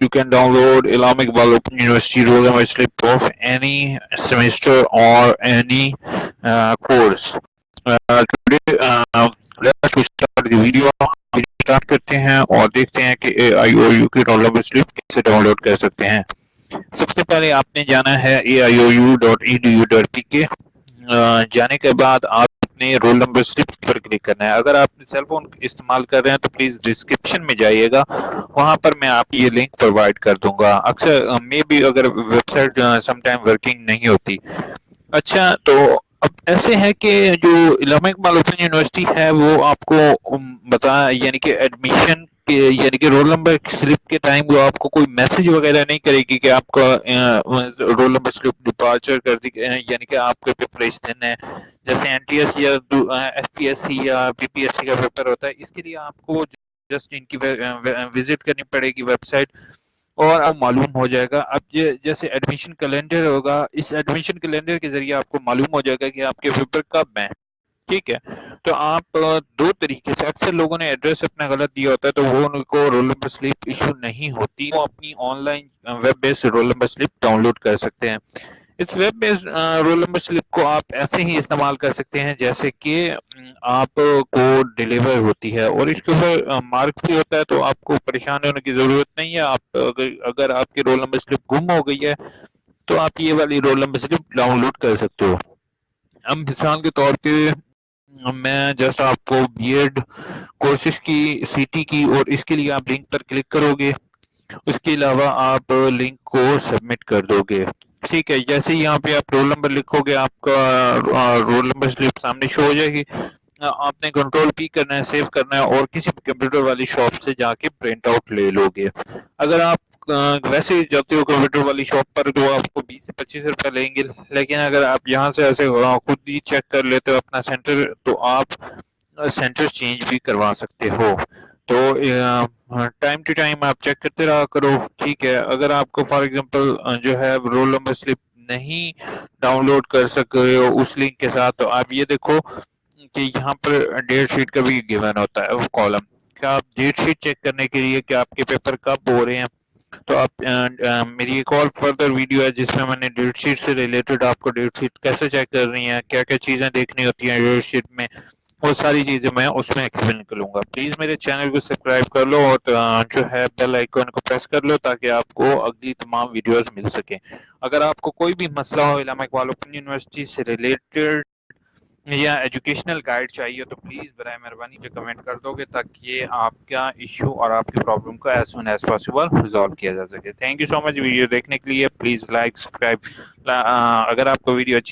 You can download Islamic Iqbal Open University roll number slip of any semester or any course. Today, let's start the video. Start करते हैं और देखते हैं कि AIOU की roll number slip कैसे download कर सकते हैं। सबसे पहले आपने जाना है aiou.edu.pk। जाने के बाद आपने रोल नंबर स्लिप पर क्लिक करना है। अगर आप सेल फोन इस्तेमाल कर रहे हैं तो प्लीज डिस्क्रिप्शन में जाइएगा, वहां पर मैं आपको ये लिंक प्रोवाइड कर दूंगा। अक्सर मे भी अगर वेबसाइट समटाइम वर्किंग नहीं होती। अच्छा, तो अब ऐसे है कि जो इलामा इकबाल ओपन यूनिवर्सिटी है वो आपको बता यानी कि एडमिशन के यानी कि रोल नंबर स्लिप के टाइम वो आपको कोई मैसेज वगैरह नहीं करेगी कि आपका रोल नंबर स्लिप डिपार्चर कर दी, यानी कि आपके पेपर इस दिन है। जैसे एनटीएस या एफपीएससी या बीपीएससी का पेपर होता है, इसके लिए आपको जस्ट इनकी विजिट करनी पड़ेगी वेबसाइट और अब मालूम हो जाएगा। अब जैसे एडमिशन कैलेंडर होगा, इस एडमिशन कैलेंडर के जरिए आपको मालूम हो जाएगा कि आपके पेपर कब हैं। ठीक है, तो आप दो तरीके से, अक्सर लोगों ने एड्रेस अपना गलत दिया होता है तो वो उनको रोल नंबर स्लिप इशू नहीं होती, वो अपनी online web based roll number slip download कर सकते हैं। इस web based roll number slip को आप ऐसे ही इस्तेमाल कर सकते हैं जैसे कि आपको डिलीवर होती है और इसके ऊपर मार्क भी होता है, तो आपको परेशान होने की जरूरत नहीं है। आप अगर आपकी रोल नंबर स्लिप गुम हो गई है तो आप ये वाली रोल नंबर स्लिप डाउनलोड कर सकते हो। अब मिसाल के तौर पे मैं जस्ट आपको बीएड कोर्सेज की सीटी की, और इसके लिए आप लिंक पर क्लिक करोगे, उसके अलावा आप लिंक को सबमिट कर दोगे। ठीक है, जैसे ही यहाँ पे आप रोल नंबर लिखोगे आपका रोल नंबर स्लिप सामने शो हो जाएगी। आपने कंट्रोल पी करना है, सेव करना है और किसी कंप्यूटर वाली शॉप से जाके प्रिंट आउट ले लोगे। अगर आप वैसे ही जाते हो कंप्यूटर वाली शॉप पर तो आपको 20 से 25 रुपए लेंगे, लेकिन अगर आप यहाँ से ऐसे खुद ही चेक कर लेते हो अपना सेंटर तो आप सेंटर चेंज भी करवा सकते हो। तो टाइम टू टाइम आप चेक करते रहा करो। ठीक है, अगर आपको फॉर एग्जांपल जो है रोल नंबर स्लिप नहीं डाउनलोड कर सक रहे हो उस लिंक के साथ, तो आप ये देखो कि यहाँ पर डेट शीट का भी गिवन होता है वो कॉलम, क्या आप डेट शीट चेक करने के लिए कि आपके पेपर कब हो रहे हैं। तो आप मेरी एक और फर्दर वीडियो है जिसमें मैंने डेट शीट से रिलेटेड आपको डेट शीट कैसे चेक कर रही है, क्या क्या चीज़ें देखनी होती हैं डेट शीट में, वो सारी चीज़ें मैं उसमें एक्सप्लेन करूँगा। प्लीज़ मेरे चैनल को सब्सक्राइब कर लो और जो है बेल आइकन को प्रेस कर लो ताकि आपको अगली तमाम वीडियोस मिल सकें। अगर आपको कोई भी मसला हो इलामा इकबाल ओपन यूनिवर्सिटी से रिलेटेड या एजुकेशनल गाइड चाहिए तो प्लीज़ बराए मेहरबानी जो कमेंट कर दोगे ताकि ये आपका इशू और आपकी प्रॉब्लम को as soon as possible resolve किया जा सके। Thank you so much video देखने के लिए। Please like subscribe. अगर आपको वीडियो अच्छी